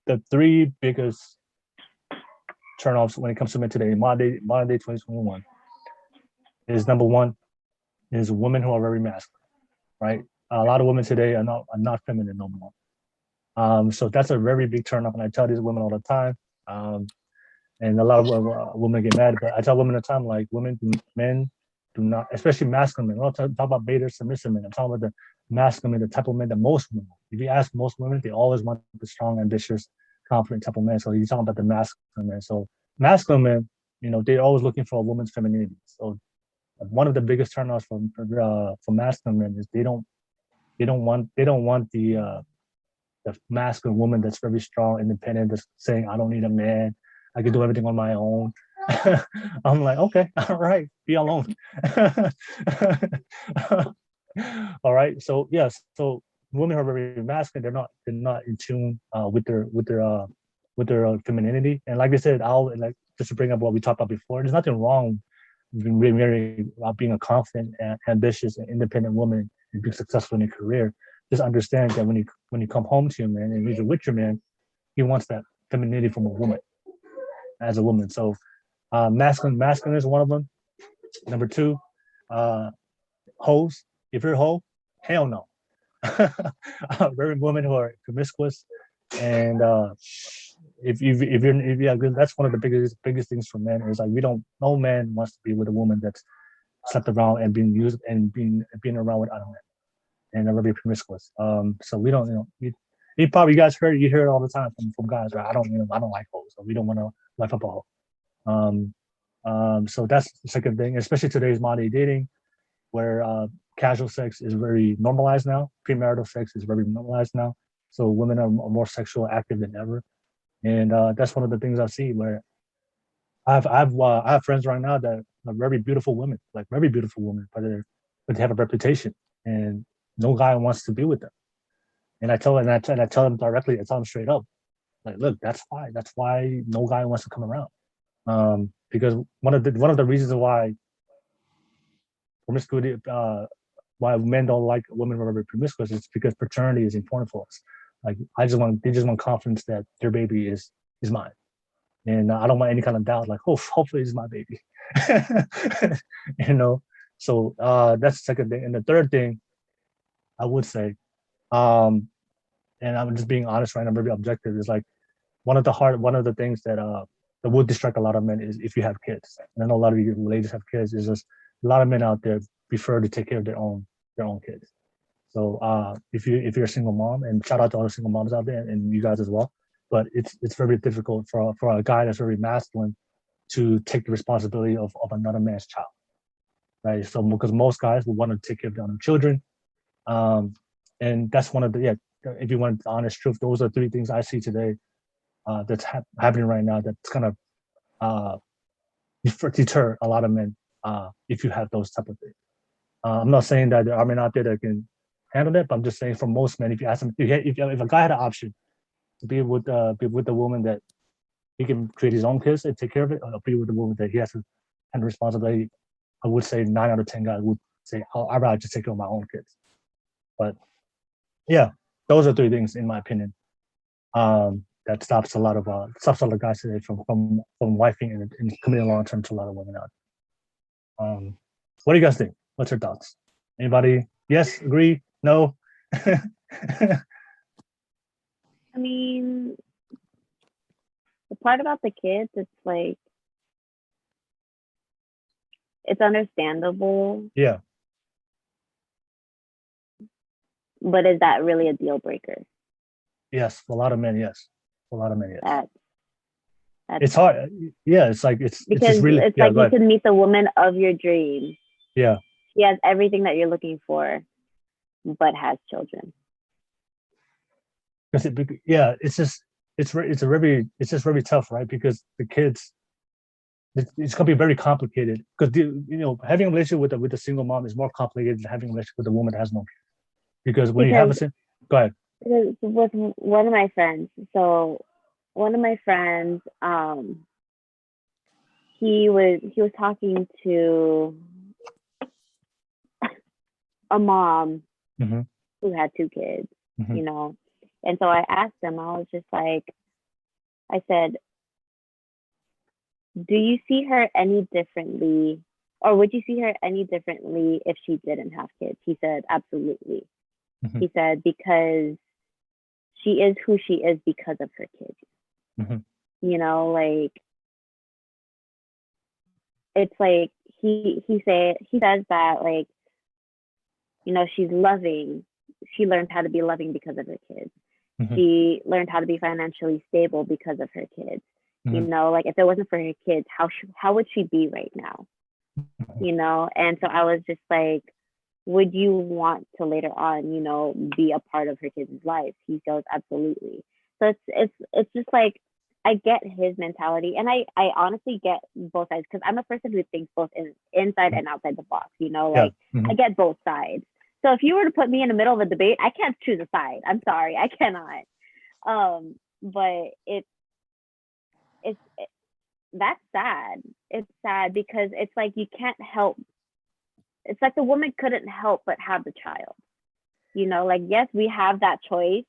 the three biggest turnoffs when it comes to men today, modern day 2021, is number one is women who are very masculine, right? A lot of women today are not feminine no more. So that's a very big turnoff, and I tell these women all the time. And a lot of women get mad, but I tell women all the time, like men do not, especially masculine men. I'm not talking about beta submissive men. I'm talking about the masculine men, the type of men that most women want. If you ask most women, they always want the strong, ambitious, confident type of men. So you're talking about the masculine men. So masculine men, they're always looking for a woman's femininity. So one of the biggest turnoffs for masculine men is they don't want the masculine woman that's very strong, independent, that's saying, I don't need a man. I can do everything on my own. I'm like, okay, all right, be alone. All right. So yes, so women are very masculine. They're not in tune with their femininity. And like I said, I'll like just to bring up what we talked about before. There's nothing wrong with being a confident, and ambitious, and independent woman and being successful in your career. Just understand that when you come home to your man and you're with your man, he wants that femininity from a woman, as a woman. So masculine is one of them. Number two, hoes. If you're a hoe, hell no. Very women who are promiscuous, and if yeah, that's one of the biggest things for men is like no man wants to be with a woman that's slept around and being used and being around with other men and are very promiscuous. So we don't, you probably you hear it all the time from guys, right? I don't like hoes, so we don't want to life up a hoe. So that's the second thing, especially today's modern day dating, where casual sex is very normalized now. Premarital sex is very normalized now. So women are more sexual active than ever, and that's one of the things I see where I have friends right now that are very beautiful women, but they have a reputation, and no guy wants to be with them. And I tell them directly, I tell them straight up, like, look, that's why. That's why no guy wants to come around. Because one of the reasons why promiscuity, why men don't like women who are very promiscuous, is because paternity is important for us. Like they just want confidence that their baby is mine, and I don't want any kind of doubt. Like, oh, hopefully it's my baby. you know. So that's the second thing, and the third thing I would say, um, and I'm just being honest right now, very objective, is like one of the things that would distract a lot of men is if you have kids. And I know a lot of you ladies have kids. Is just a lot of men out there prefer to take care of their own kids. So if you're a single mom, and shout out to all the single moms out there and you guys as well, but it's very difficult for a guy that's very masculine to take the responsibility of another man's child, right? So because most guys will want to take care of their own children, and that's one of the if you want the honest truth, those are three things I see today that's happening right now that's kind of uh, deter a lot of men if you have those type of things. I'm not saying that there are men out there that can handle that, but I'm just saying for most men, if you ask them, if a guy had an option to be with a woman that he can create his own kids and take care of it, or be with a woman that he has to handle responsibility, I would say 9 out of 10 guys would say, "Oh, I'd rather just take care of my own kids." But yeah, those are three things in my opinion that stops a lot of guys today from wifing and committing long term to a lot of women out. What do you guys think? What's your thoughts? Anybody? Yes, agree? No? I mean, the part about the kids, it's like, it's understandable, Yeah. but is that really a deal breaker? Yes, for a lot of men, yes. For a lot of men, yes. That's It's hard. Yeah, it's like it's because just really it's yeah. like Go you ahead. could meet the woman of your dreams. Yeah, She has everything that you're looking for, but has children. because it's just it's just very tough, right? Because the kids, it's gonna be very complicated. Because having a relationship with a single mom is more complicated than having a relationship with a woman that has no kids. Because when you have Because go ahead. with one of my friends, so one of my friends, he was talking to a mom Mm-hmm. who had two kids, Mm-hmm. And so I asked him, I was just like, I said, do you see her any differently, or would you see her any differently if she didn't have kids? He said, absolutely. Mhm. He said, because she is who she is because of her kids. Mhm. You know, like, it's like he says that, like, you know, she's loving. She learned how to be loving because of her kids. Mhm. She learned how to be financially stable because of her kids. You Mhm. know, like, if it wasn't for her kids, how would she be right now? Mhm. You know, and so I was just like, would you want to later on, you know, be a part of her kids' life? He goes, absolutely. So it's just like, I get his mentality, and I honestly get both sides, because I'm a person who thinks both inside and outside the box. You know, Yeah. like, I get both sides. So if you were to put me in the middle of a debate, I can't choose a side. I'm sorry, I cannot. But it's that's sad. It's sad because it's like you can't help. It's like the woman couldn't help but have the child. You know, like, yes, we have that choice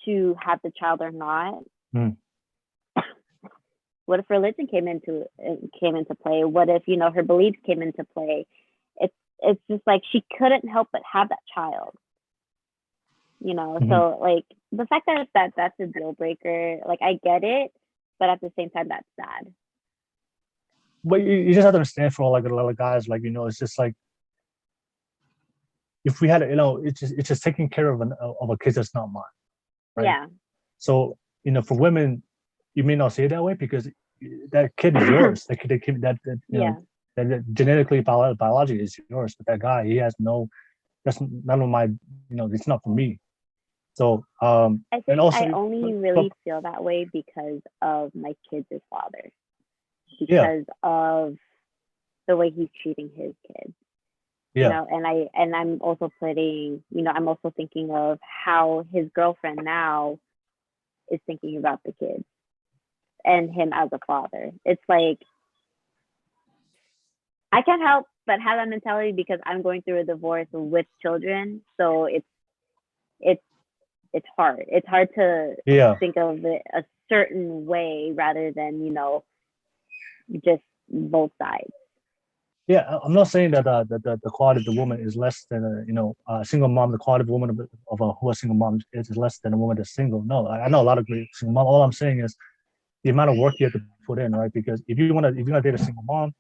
to have the child or not. Mm. What if religion came into play? What if, you know, her beliefs came into play? It's just like she couldn't help but have that child. You know, Mhm. so like the fact that that's a deal breaker, like, I get it, but at the same time, that's sad. But you just have to understand for like a lot of guys, like, you know, it's just like if we had, you know, it's just taking care of a kid that's not mine, right? Yeah. So, you know, for women, you may not say it that way because that kid is yours. That kid that you know Yeah. that genetically biology is yours. But that guy, he has no. That's none of my. You know, it's not for me. So, I and think also, I only but really feel that way because of my kids' father, yeah, because of the way he's treating his kids. You yeah, know, and I'm also putting, you know, I'm also thinking of how his girlfriend now is thinking about the kids and him as a father. It's like, I can't help but have that mentality because I'm going through a divorce with children. So it's it's hard. It's hard to yeah. think of it a certain way rather than, you know, just both sides. Yeah, I'm not saying that the quality of the woman is less than a, you know, a single mom. The quality of a woman of a who a single mom is less than a woman that's single. No, I know a lot of great single mom. All I'm saying is the amount of work you have to put in, right? Because if you're gonna date a single mom,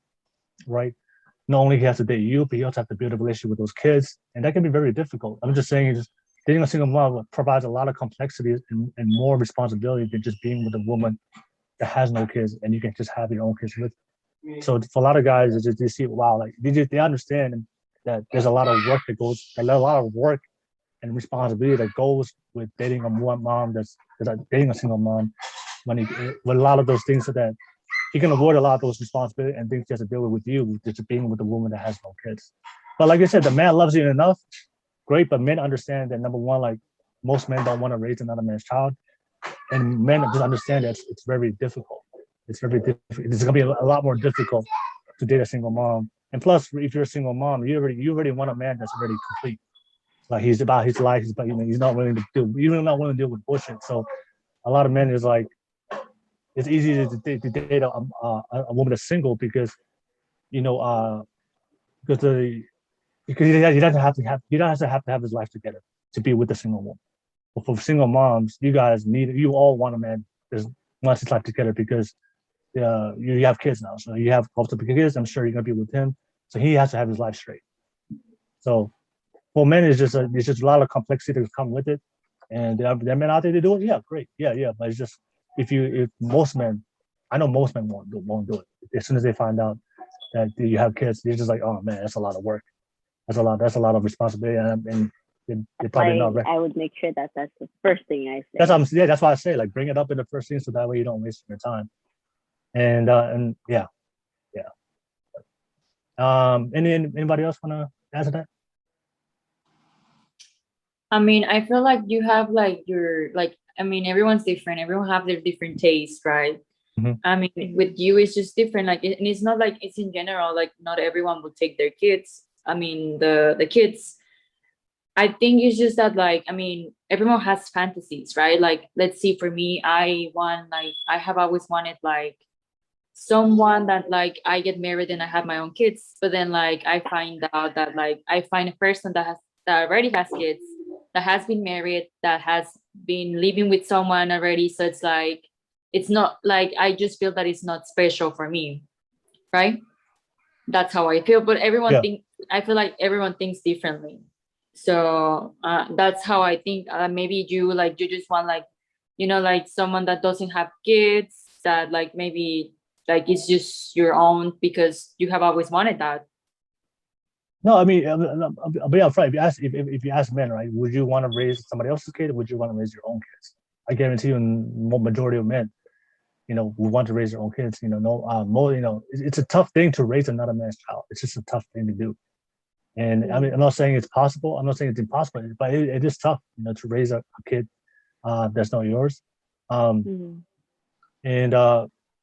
right? Not only he has to date you, but he also have to build a relationship with those kids, and that can be very difficult. I'm just saying, just dating a single mom provides a lot of complexities and more responsibility than just being with a woman that has no kids and you can just have your own kids with. So for a lot of guys, it's just they see, wow, like they understand that there's a lot of work that goes, a lot of work and responsibility that goes with dating a one mom that's dating a single mom. When he, with a lot of those things so that he can avoid a lot of those responsibilities and things he has to deal with you, just being with a woman that has no kids. But like I said, the man loves you enough, great. But men understand that number one, like most men don't want to raise another man's child, and men just understand that it's very difficult. It's very difficult. It's gonna be a lot more difficult to date a single mom. And plus, if you're a single mom, you already want a man that's already complete. Like he's about his life, but you know he's not willing to do. You're not willing to deal with bullshit. So a lot of men is like it's easy to date a woman that's single because you know because the because he doesn't have to have he doesn't have to have his life together to be with a single woman. But for single moms, you all want a man that wants his life together because you have kids now. So you have multiple kids. I'm sure you're gonna be with him. So he has to have his life straight. So for men, it's just a lot of complexity that come with it. And there are men out there to do it. Yeah, great. Yeah, yeah. But it's just if most men, I know most men won't do it. As soon as they find out that you have kids, they're just like, oh man, that's a lot of work. That's a lot of responsibility, and they're That's probably why not ready. I would make sure that that's the first thing I That's say. yeah. That's why I say like bring it up in the first scene so that way you don't waste your time. And yeah, yeah. Anybody else wanna answer that? I mean, I feel like you have like your like. I mean, everyone's different. Everyone have their different tastes, right? Mhm. I mean, with you, it's just different. Like, and it's not like it's in general. Like, not everyone would take their kids. I mean, the kids I think it's just that, like, I mean, everyone has fantasies, right? Like, let's see, for me, I have always wanted, like, someone that, like, I get married and I have my own kids, but then, like, I find out that, like, I find a person that already has kids, that has been married, that has been living with someone already. So it's like, it's not like, I just feel that it's not special for me, right? That's how I feel. But Yeah. I feel like everyone thinks differently. So that's how I think. Maybe you just want, like, like someone that doesn't have kids, that, like, maybe, like, it's just your own because you have always wanted that. No, I mean, I'll be upfront. If you ask men, right, would you want to raise somebody else's kid, or would you want to raise your own kids? I guarantee you, majority of men, we want to raise their own kids. No, more, it's a tough thing to raise another man's child. It's just a tough thing to do. And I mean, I'm not saying it's possible. I'm not saying it's impossible, but it is tough, to raise a kid that's not yours. Mm-hmm. And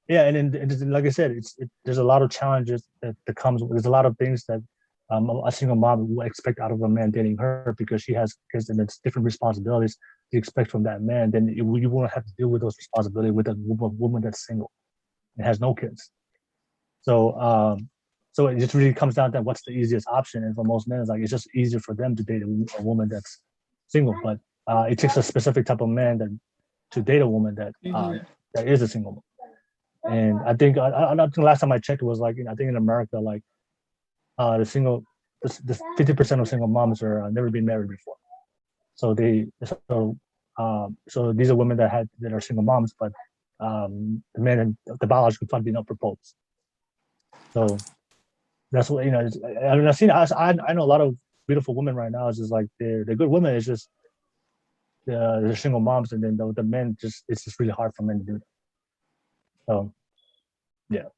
yeah, and then, like I said, there's a lot of challenges that comes. There's a lot of things that a single mom will expect out of a man dating her, because she has kids, and it's different responsibilities you expect from that man. Then you won't have to deal with those responsibilities with a woman that's single and has no kids. So so it just really comes down to what's the easiest option. And for most men, it's like, it's just easier for them to date a woman that's single. But it takes a specific type of man to date a woman that is a single woman. And I think the last time I checked, it was like, I think in America, like the 50% of single moms are never been married before. So so these are women that are single moms, but the men and the biological father did not propose. So that's what, I mean, I know a lot of beautiful women right now. It's just like they're good women. It's just they're single moms, and then the men, it's just really hard for men to do that. So yeah.